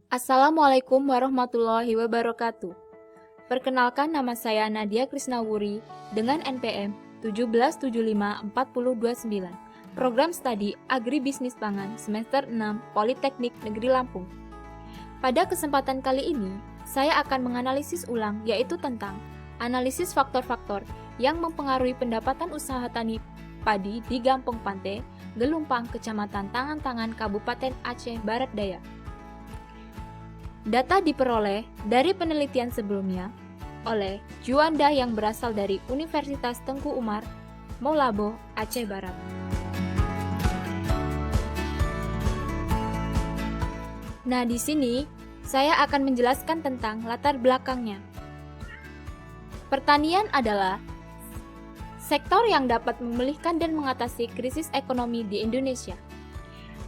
Assalamualaikum warahmatullahi wabarakatuh. Perkenalkan, nama saya Nadia Krisnawuri dengan NPM 1775429, Program Studi Agribisnis Pangan Semester 6 Politeknik Negeri Lampung. Pada kesempatan kali ini, saya akan menganalisis ulang, yaitu tentang analisis faktor-faktor yang mempengaruhi pendapatan usaha tani padi di Gampong Pante, Gelumpang, Kecamatan Tangan-Tangan, Kabupaten Aceh Barat Daya. Data diperoleh dari penelitian sebelumnya oleh Juanda yang berasal dari Universitas Tengku Umar, Maulabo, Aceh Barat. Nah, di sini saya akan menjelaskan tentang latar belakangnya. Pertanian adalah sektor yang dapat memulihkan dan mengatasi krisis ekonomi di Indonesia.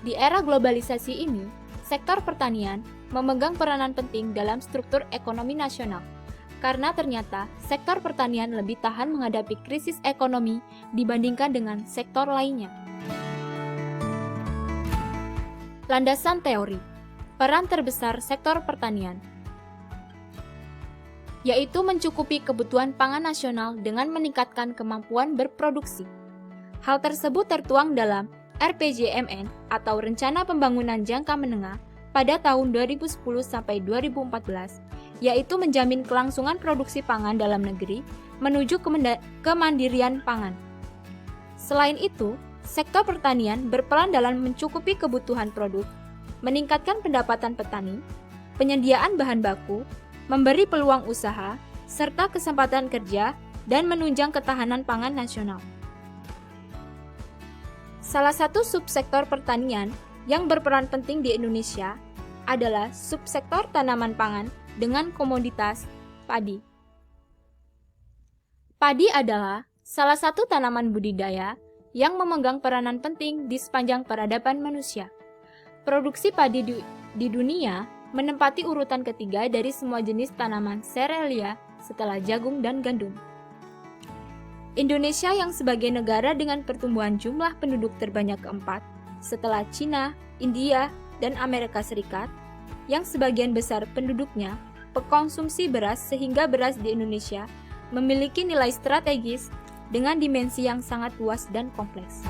Di era globalisasi ini, sektor pertanian memegang peranan penting dalam struktur ekonomi nasional, karena ternyata sektor pertanian lebih tahan menghadapi krisis ekonomi dibandingkan dengan sektor lainnya. Landasan teori, peran terbesar sektor pertanian, yaitu mencukupi kebutuhan pangan nasional dengan meningkatkan kemampuan berproduksi. Hal tersebut tertuang dalam RPJMN atau Rencana Pembangunan Jangka Menengah pada tahun 2010 sampai 2014, yaitu menjamin kelangsungan produksi pangan dalam negeri menuju kemandirian pangan. Selain itu, sektor pertanian berperan dalam mencukupi kebutuhan produk, meningkatkan pendapatan petani, penyediaan bahan baku, memberi peluang usaha, serta kesempatan kerja, dan menunjang ketahanan pangan nasional. Salah satu subsektor pertanian yang berperan penting di Indonesia adalah subsektor tanaman pangan dengan komoditas padi. Padi adalah salah satu tanaman budidaya yang memegang peranan penting di sepanjang peradaban manusia. Produksi padi di dunia menempati urutan ketiga dari semua jenis tanaman serealia setelah jagung dan gandum. Indonesia yang sebagai negara dengan pertumbuhan jumlah penduduk terbanyak keempat setelah Cina, India, dan Amerika Serikat, yang sebagian besar penduduknya pengkonsumsi beras, sehingga beras di Indonesia memiliki nilai strategis dengan dimensi yang sangat luas dan kompleks.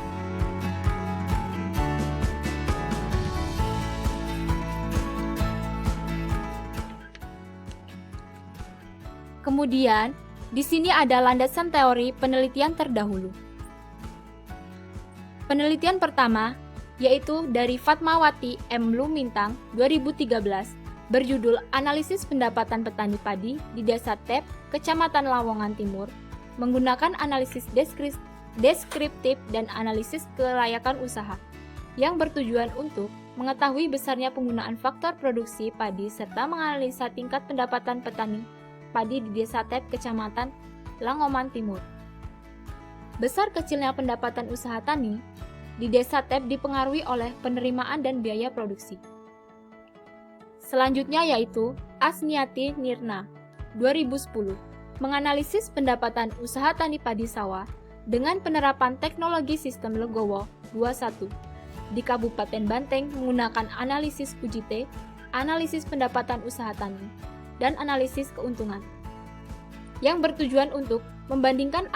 Kemudian, di sini ada landasan teori penelitian terdahulu. Penelitian pertama yaitu dari Fatmawati M. Lumintang 2013 berjudul Analisis Pendapatan Petani Padi di Desa Tep, Kecamatan Lawongan Timur, menggunakan analisis deskriptif dan analisis kelayakan usaha, yang bertujuan untuk mengetahui besarnya penggunaan faktor produksi padi serta menganalisa tingkat pendapatan petani padi di Desa Tep, Kecamatan Lawongan Timur. Besar kecilnya pendapatan usaha tani di Desa Tep dipengaruhi oleh penerimaan dan biaya produksi. Selanjutnya yaitu Asniati Nirna 2010 menganalisis pendapatan usaha tani padi sawah dengan penerapan teknologi sistem Legowo 21 di Kabupaten Banteng menggunakan analisis UJT, analisis pendapatan usaha tani, dan analisis keuntungan, yang bertujuan untuk membandingkan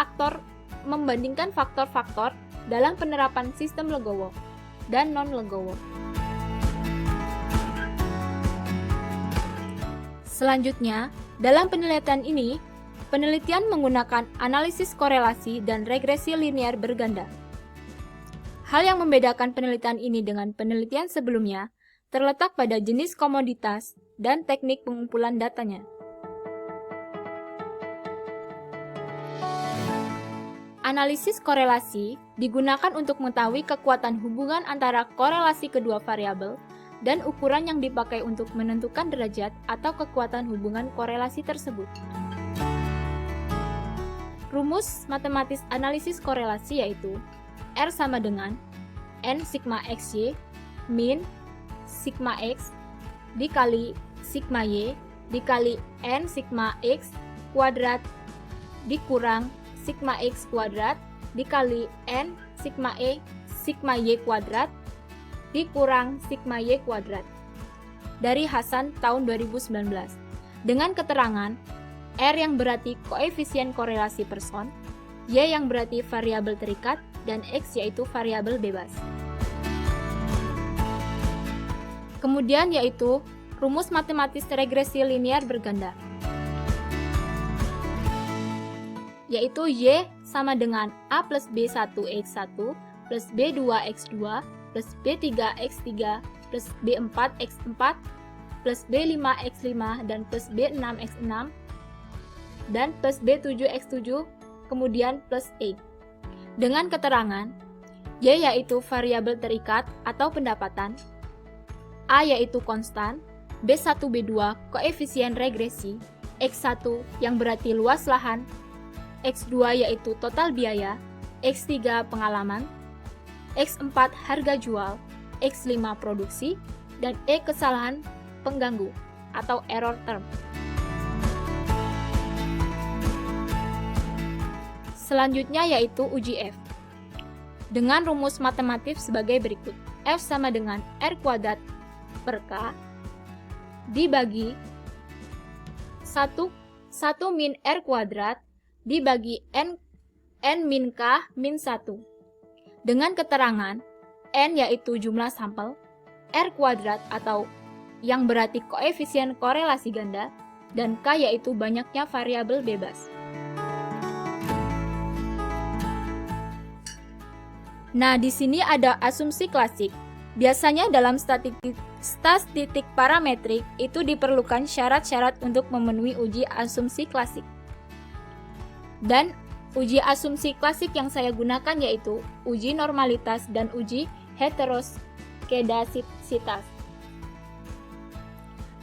faktor-faktor dalam penerapan sistem Legowo dan non-Legowo. Selanjutnya, dalam penelitian ini, penelitian menggunakan analisis korelasi dan regresi linear berganda. Hal yang membedakan penelitian ini dengan penelitian sebelumnya terletak pada jenis komoditas dan teknik pengumpulan datanya. Analisis korelasi digunakan untuk mengetahui kekuatan hubungan antara korelasi kedua variabel dan ukuran yang dipakai untuk menentukan derajat atau kekuatan hubungan korelasi tersebut. Rumus matematis analisis korelasi yaitu R sama dengan N sigma XY min sigma X dikali sigma Y dikali N sigma X kuadrat dikurang sigma X kuadrat dikali N sigma E sigma Y kuadrat dikurang sigma Y kuadrat. dari Hasan tahun 2019 dengan keterangan R yang berarti koefisien korelasi person, Y yang berarti variabel terikat, dan X yaitu variabel bebas. Kemudian yaitu rumus matematis regresi linear berganda, yaitu Y sama dengan A plus B1X1 plus B2X2 plus B3X3 plus B4X4 plus B5X5 dan plus B6X6 dan plus B7X7 kemudian plus E. Dengan keterangan Y yaitu variabel terikat atau pendapatan, A yaitu konstan, B1 B2 koefisien regresi, X1 yang berarti luas lahan, X2 yaitu total biaya, X3 pengalaman, X4 harga jual, X5 produksi, dan E kesalahan pengganggu atau error term. Selanjutnya yaitu uji F. Dengan rumus matematif sebagai berikut. F sama dengan R kuadrat per K dibagi 1 min R kuadrat dibagi N min K min 1. Dengan keterangan N yaitu jumlah sampel, R kuadrat atau yang berarti koefisien korelasi ganda, dan K yaitu banyaknya variabel bebas. Nah, di sini ada asumsi klasik. Biasanya dalam statistik parametrik itu diperlukan syarat-syarat untuk memenuhi uji asumsi klasik. Dan uji asumsi klasik yang saya gunakan yaitu uji normalitas dan uji heteroskedasisitas.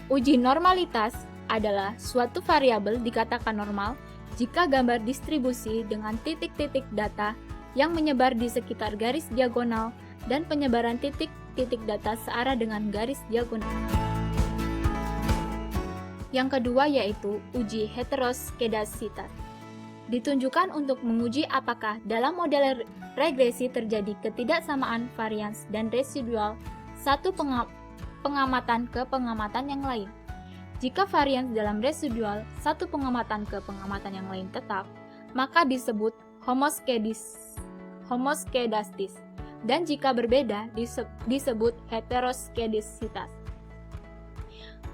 Uji normalitas adalah suatu variabel dikatakan normal jika gambar distribusi dengan titik-titik data yang menyebar di sekitar garis diagonal dan penyebaran titik-titik data searah dengan garis diagonal. Yang kedua yaitu uji heteroskedasisitas. Ditunjukkan untuk menguji apakah dalam model regresi terjadi ketidaksamaan varians dan residual satu pengamatan ke pengamatan yang lain. Jika varians dalam residual satu pengamatan ke pengamatan yang lain tetap, maka disebut homoskedastis, dan jika berbeda disebut heteroskedasisitas.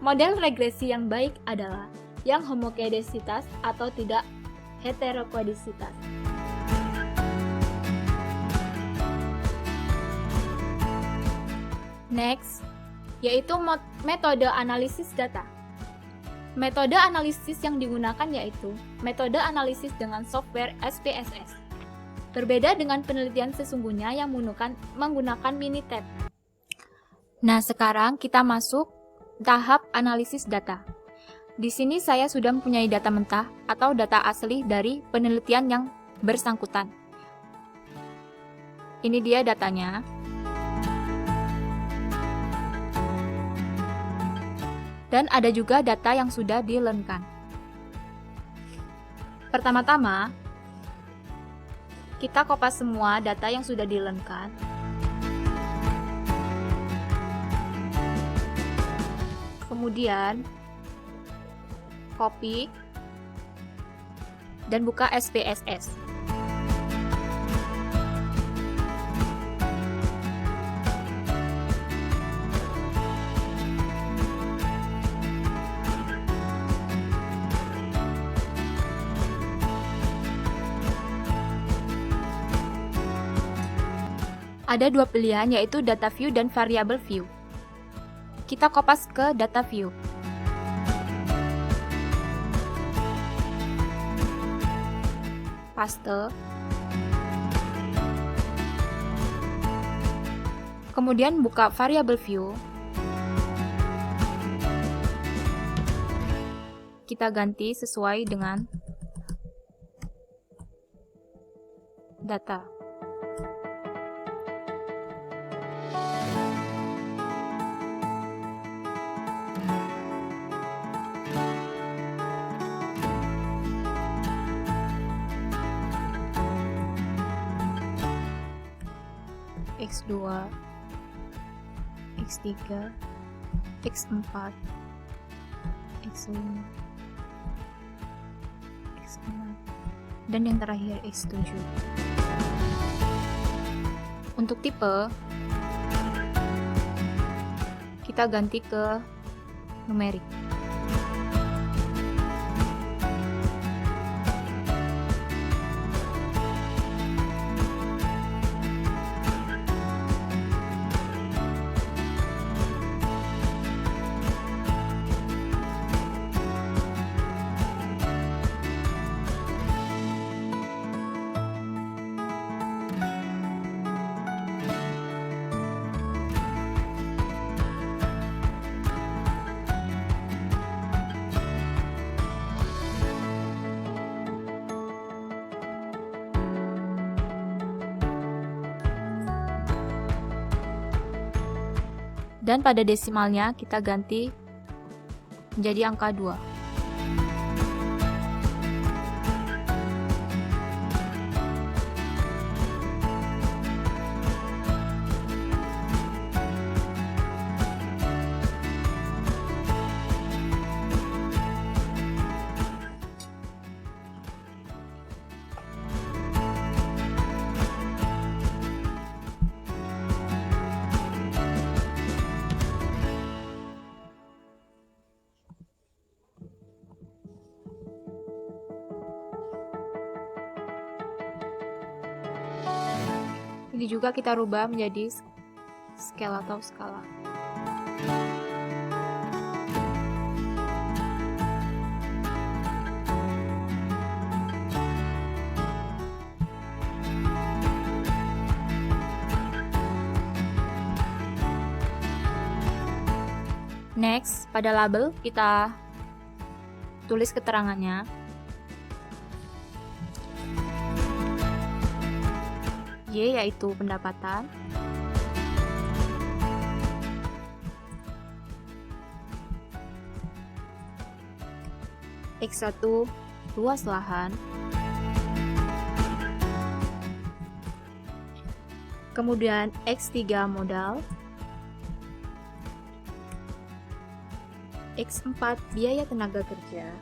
Model regresi yang baik adalah yang homoskedasisitas atau tidak heteroskedasisitas. Next, yaitu metode analisis data. Metode analisis yang digunakan yaitu metode analisis dengan software SPSS. Berbeda dengan penelitian sesungguhnya yang menggunakan Minitab. Nah, sekarang kita masuk tahap analisis data. Di sini saya sudah mempunyai data mentah atau data asli dari penelitian yang bersangkutan. Ini dia datanya. Dan ada juga data yang sudah di-learn-kan. Pertama-tama, kita kopas semua data yang sudah di-learn-kan. Kemudian, copy dan buka SPSS. Ada dua pilihan yaitu data view dan variable view. Kita kopas ke data view. Paste. Kemudian buka variable view. Kita ganti sesuai dengan data. X2, X3, X4, X5, X6, dan yang terakhir X7. Untuk tipe, kita ganti ke numerik. Dan pada desimalnya kita ganti menjadi angka 2. Ini juga kita rubah menjadi scale atau skala. Next, pada label kita tulis keterangannya. Y yaitu pendapatan, X1 luas lahan, kemudian X3 modal, X4 biaya tenaga kerja,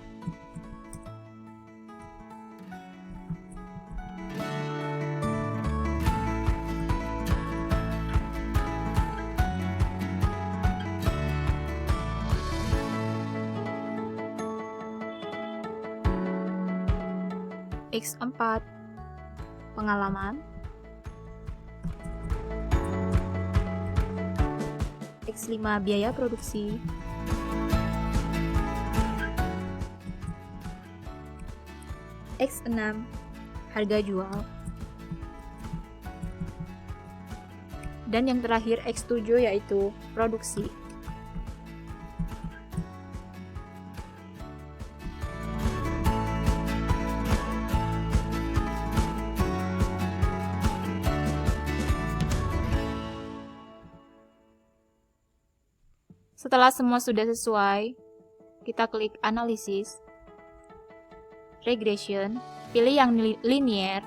X4 pengalaman, X5 biaya produksi, X6 harga jual, dan yang terakhir X7 yaitu produksi. Setelah semua sudah sesuai, kita klik analisis, regression, pilih yang linear,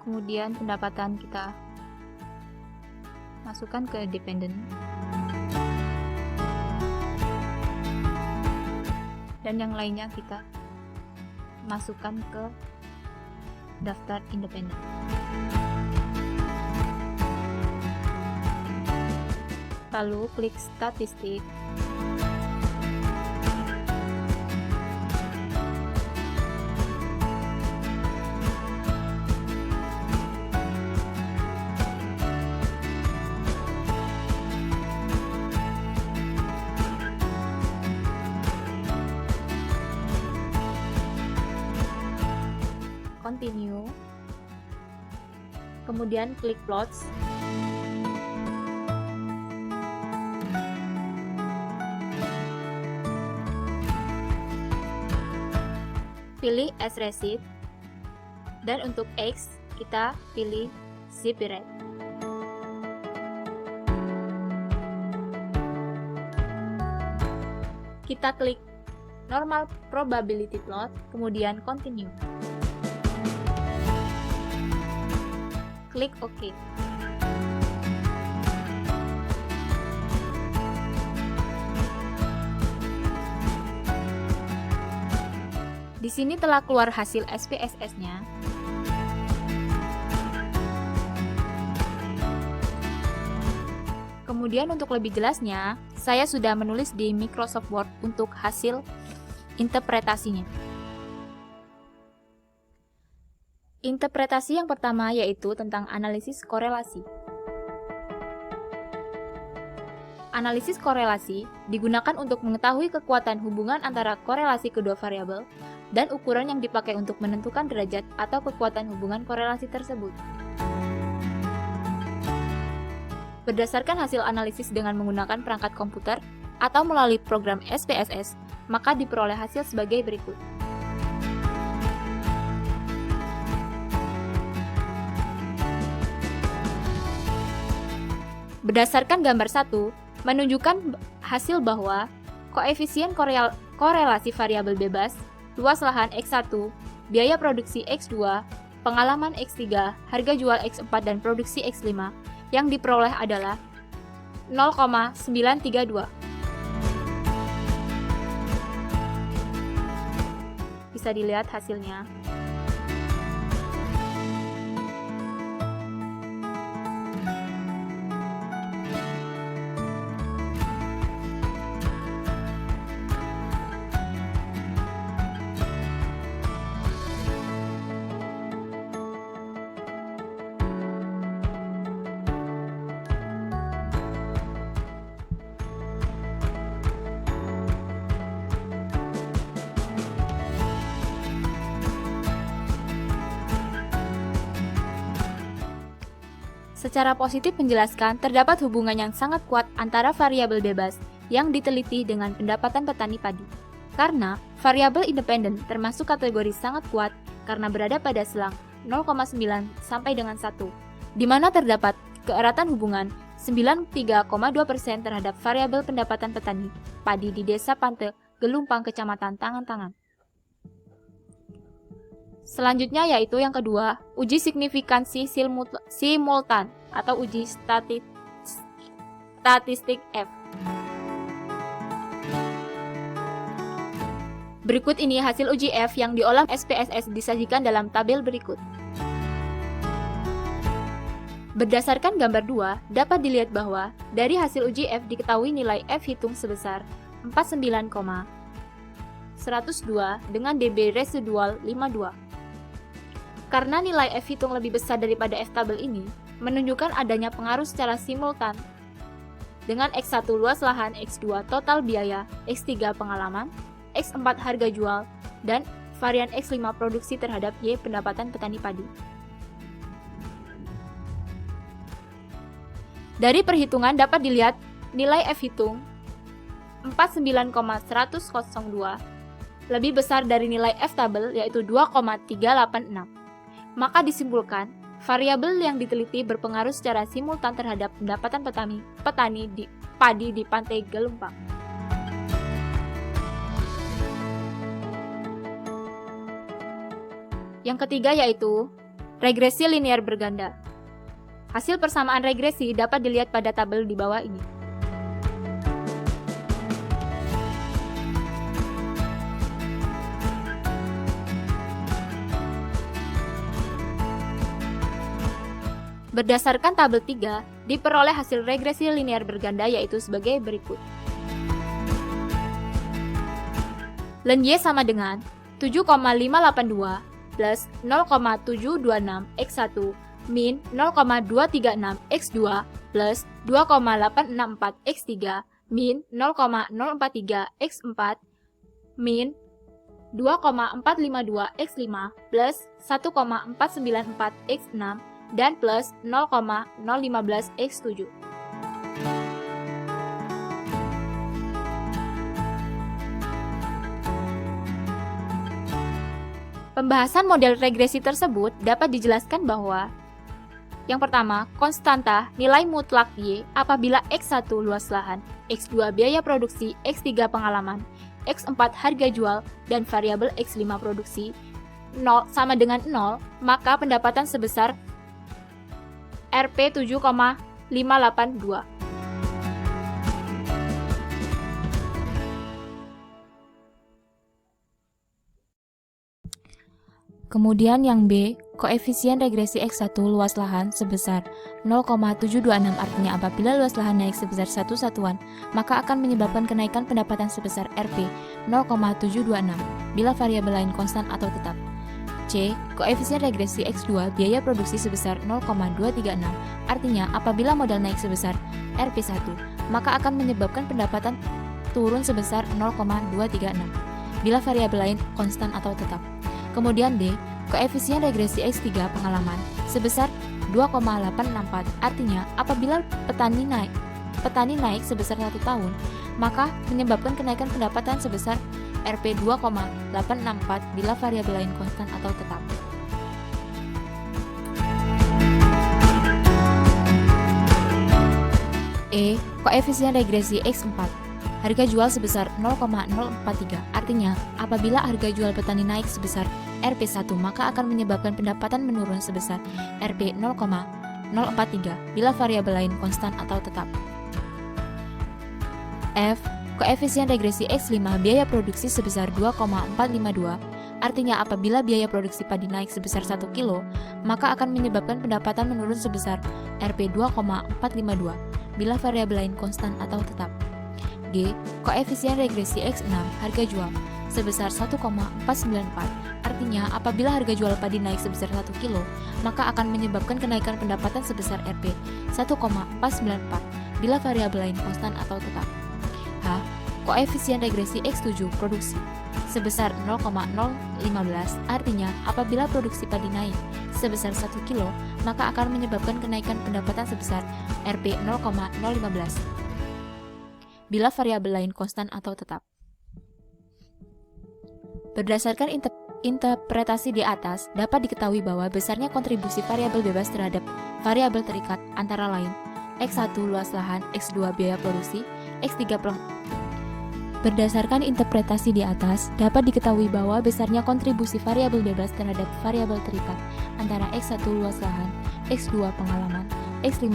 kemudian pendapatan kita masukkan ke dependent, dan yang lainnya kita masukkan ke daftar independen. Lalu klik statistik, continue, kemudian klik plots, pilih as receipt, dan untuk X kita pilih zip rate. Kita klik normal probability plot, kemudian continue. Klik OK. Di sini telah keluar hasil SPSS-nya. Kemudian untuk lebih jelasnya, saya sudah menulis di Microsoft Word untuk hasil interpretasinya. Interpretasi yang pertama yaitu tentang analisis korelasi. Analisis korelasi digunakan untuk mengetahui kekuatan hubungan antara korelasi kedua variabel dan ukuran yang dipakai untuk menentukan derajat atau kekuatan hubungan korelasi tersebut. Berdasarkan hasil analisis dengan menggunakan perangkat komputer atau melalui program SPSS, maka diperoleh hasil sebagai berikut. Berdasarkan gambar 1, menunjukkan hasil bahwa koefisien korelasi variabel bebas, luas lahan X1, biaya produksi X2, pengalaman X3, harga jual X4 dan produksi X5 yang diperoleh adalah 0,932. Bisa dilihat hasilnya. Secara positif menjelaskan terdapat hubungan yang sangat kuat antara variabel bebas yang diteliti dengan pendapatan petani padi. Karena variabel independen termasuk kategori sangat kuat karena berada pada selang 0,9 sampai dengan 1, di mana terdapat keeratan hubungan 93,2% terhadap variabel pendapatan petani padi di Desa Pante, Gelumpang, Kecamatan Tangan-Tangan. Selanjutnya yaitu yang kedua, uji signifikansi simultan atau uji statistik F. Berikut ini hasil uji F yang diolah SPSS disajikan dalam tabel berikut. Berdasarkan gambar 2, dapat dilihat bahwa dari hasil uji F diketahui nilai F hitung sebesar 49,102 dengan dB residual 52. Karena nilai F hitung lebih besar daripada F tabel ini, menunjukkan adanya pengaruh secara simultan dengan X1 luas lahan, X2 total biaya, X3 pengalaman, X4 harga jual, dan varian X5 produksi terhadap Y pendapatan petani padi. Dari perhitungan dapat dilihat nilai F hitung 49,102 lebih besar dari nilai F tabel yaitu 2,386. Maka disimpulkan, variabel yang diteliti berpengaruh secara simultan terhadap pendapatan petani padi di Pantai Gelumpang. Yang ketiga yaitu regresi linear berganda. Hasil persamaan regresi dapat dilihat pada tabel di bawah ini. Berdasarkan tabel 3, diperoleh hasil regresi linear berganda yaitu sebagai berikut. Len Y sama dengan 7,582 plus 0,726 X1 min 0,236 X2 plus 2,864 X3 min 0,043 X4 min 2,452 X5 plus 1,494 X6 dan plus 0,015 X7. Pembahasan model regresi tersebut dapat dijelaskan bahwa yang pertama, konstanta nilai mutlak Y apabila X1 luas lahan, X2 biaya produksi, X3 pengalaman, X4 harga jual, dan variabel X5 produksi 0 sama dengan 0, maka pendapatan sebesar Rp 7,582. Kemudian yang B, koefisien regresi X1 luas lahan sebesar 0,726, artinya apabila luas lahan naik sebesar 1 satuan, maka akan menyebabkan kenaikan pendapatan sebesar Rp 0,726 bila variabel lain konstan atau tetap. C, koefisien regresi X2 biaya produksi sebesar 0,236, artinya apabila modal naik sebesar Rp1, maka akan menyebabkan pendapatan turun sebesar 0,236 bila variabel lain konstan atau tetap. Kemudian D, koefisien regresi X3 pengalaman sebesar 2,864, artinya apabila petani naik sebesar 1 tahun, maka menyebabkan kenaikan pendapatan sebesar Rp 2,864 bila variabel lain konstan atau tetap. E, koefisien regresi X4 harga jual sebesar 0,043, artinya apabila harga jual petani naik sebesar Rp1, maka akan menyebabkan pendapatan menurun sebesar Rp 0,043 bila variabel lain konstan atau tetap. F, koefisien regresi X5 biaya produksi sebesar 2,452, artinya apabila biaya produksi padi naik sebesar 1 kilo, maka akan menyebabkan pendapatan menurun sebesar Rp 2,452 bila variabel lain konstan atau tetap. G, koefisien regresi X6 harga jual sebesar 1,494, artinya apabila harga jual padi naik sebesar 1 kilo, maka akan menyebabkan kenaikan pendapatan sebesar Rp 1,494 bila variabel lain konstan atau tetap. H, koefisien regresi X7 produksi sebesar 0,015, artinya apabila produksi padi naik sebesar 1 kilo, maka akan menyebabkan kenaikan pendapatan sebesar Rp 0,015 bila variabel lain konstan atau tetap. Berdasarkan interpretasi di atas, dapat diketahui bahwa besarnya kontribusi variabel bebas terhadap variabel terikat antara lain X1 luas lahan, X2 biaya produksi, X3 Berdasarkan interpretasi di atas, dapat diketahui bahwa besarnya kontribusi variabel bebas terhadap variabel terikat antara X1 luas lahan, X2 pengalaman, X5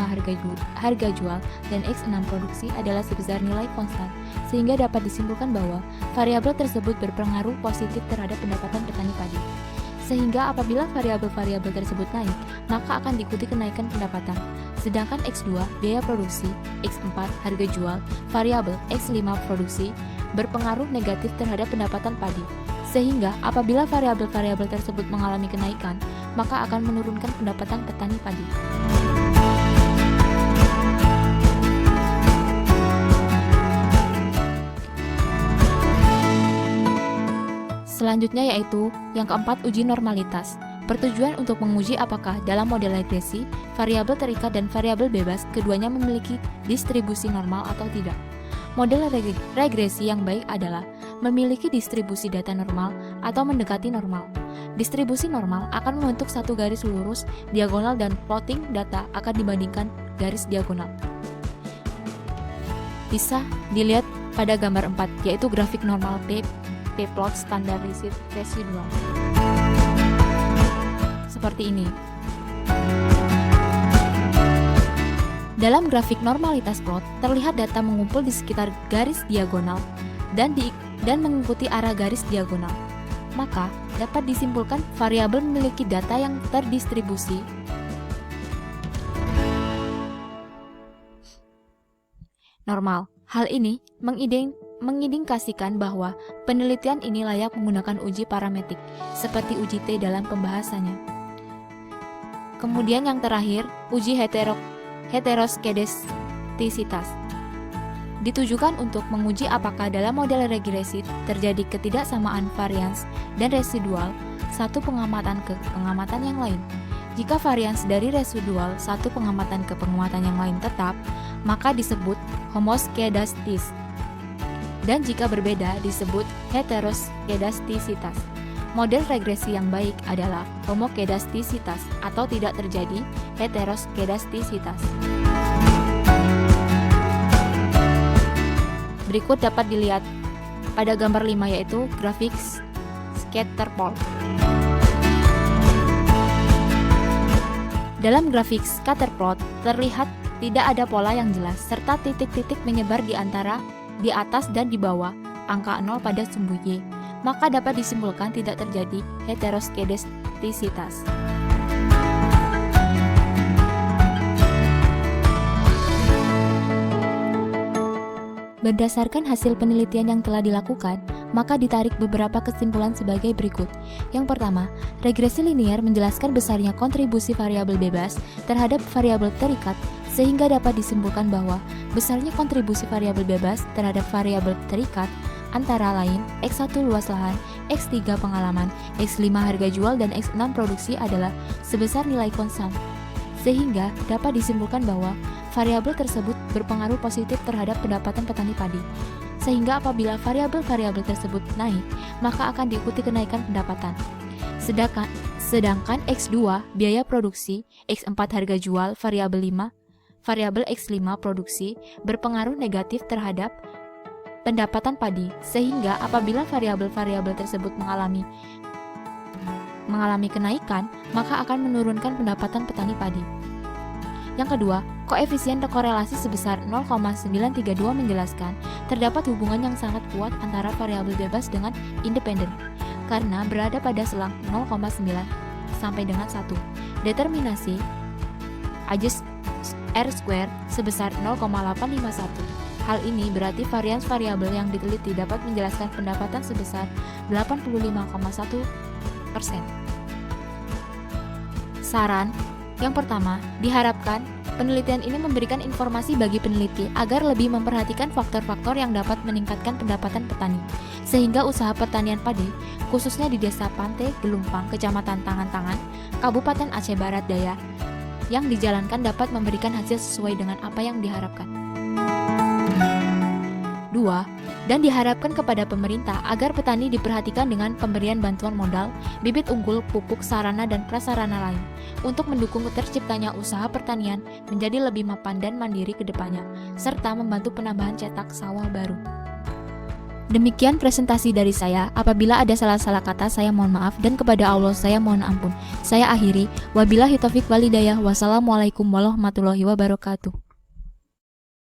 harga jual, dan X6 produksi adalah sebesar nilai konstan, sehingga dapat disimpulkan bahwa variabel tersebut berpengaruh positif terhadap pendapatan petani padi. Sehingga apabila variabel-variabel tersebut naik, maka akan diikuti kenaikan pendapatan. Sedangkan X2 biaya produksi, X4 harga jual, variabel X5 produksi berpengaruh negatif terhadap pendapatan padi. Sehingga apabila variabel-variabel tersebut mengalami kenaikan, maka akan menurunkan pendapatan petani padi. Selanjutnya yaitu yang keempat, uji normalitas. Bertujuan untuk menguji apakah dalam model regresi, variabel terikat dan variabel bebas keduanya memiliki distribusi normal atau tidak. Model regresi yang baik adalah memiliki distribusi data normal atau mendekati normal. Distribusi normal akan membentuk satu garis lurus diagonal dan plotting data akan dibandingkan garis diagonal. Bisa dilihat pada gambar 4, yaitu grafik normal P-plot standardized residual. Seperti ini. Dalam grafik normalitas plot, terlihat data mengumpul di sekitar garis diagonal dan mengikuti arah garis diagonal. Maka, dapat disimpulkan variabel memiliki data yang terdistribusi normal. Hal ini mengindikasikan bahwa penelitian ini layak menggunakan uji parametrik seperti uji T dalam pembahasannya. Kemudian yang terakhir, uji heteroskedastisitas. Ditujukan untuk menguji apakah dalam model regresi terjadi ketidaksamaan varians dan residual satu pengamatan ke pengamatan yang lain. Jika varians dari residual satu pengamatan ke pengamatan yang lain tetap, maka disebut homoskedastis. Dan jika berbeda disebut heteroskedastisitas. Model regresi yang baik adalah homoskedastisitas atau tidak terjadi heteroskedastisitas. Berikut dapat dilihat pada gambar 5, yaitu grafik scatter plot. Dalam grafik scatter plot terlihat tidak ada pola yang jelas serta titik-titik menyebar di atas dan di bawah angka 0 pada sumbu Y. Maka dapat disimpulkan tidak terjadi praktisitas. Berdasarkan hasil penelitian yang telah dilakukan, maka ditarik beberapa kesimpulan sebagai berikut. Yang pertama, regresi linier menjelaskan besarnya kontribusi variabel bebas terhadap variabel terikat, sehingga dapat disimpulkan bahwa besarnya kontribusi variabel bebas terhadap variabel terikat antara lain X1 luas lahan, X3 pengalaman, X5 harga jual, dan X6 produksi adalah sebesar nilai konstan. Sehingga dapat disimpulkan bahwa variabel tersebut berpengaruh positif terhadap pendapatan petani padi. Sehingga apabila variabel-variabel tersebut naik, maka akan diikuti kenaikan pendapatan. Sedangkan X2 biaya produksi, X4 harga jual, variabel X5 produksi berpengaruh negatif terhadap pendapatan padi. Sehingga apabila variabel-variabel tersebut mengalami kenaikan, maka akan menurunkan pendapatan petani padi. Yang kedua, koefisien korelasi sebesar 0,932 menjelaskan terdapat hubungan yang sangat kuat antara variabel bebas dengan independen karena berada pada selang 0,9 sampai dengan 1. Determinasi Ajes R² sebesar 0,851. Hal ini berarti varians variabel yang diteliti dapat menjelaskan pendapatan sebesar 85,1%. Saran yang pertama, diharapkan penelitian ini memberikan informasi bagi peneliti agar lebih memperhatikan faktor-faktor yang dapat meningkatkan pendapatan petani, sehingga usaha pertanian padi, khususnya di Desa Pante, Gelumpang, Kecamatan Tangan-Tangan, Kabupaten Aceh Barat Daya, yang dijalankan dapat memberikan hasil sesuai dengan apa yang diharapkan. 2. Dan diharapkan kepada pemerintah agar petani diperhatikan dengan pemberian bantuan modal, bibit unggul, pupuk, sarana, dan prasarana lain untuk mendukung terciptanya usaha pertanian menjadi lebih mapan dan mandiri ke depannya, serta membantu penambahan cetak sawah baru. Demikian presentasi dari saya. Apabila ada salah-salah kata, saya mohon maaf, dan kepada Allah saya mohon ampun. Saya akhiri. Wabillahi taufik walhidayah. Wassalamualaikum warahmatullahi wabarakatuh.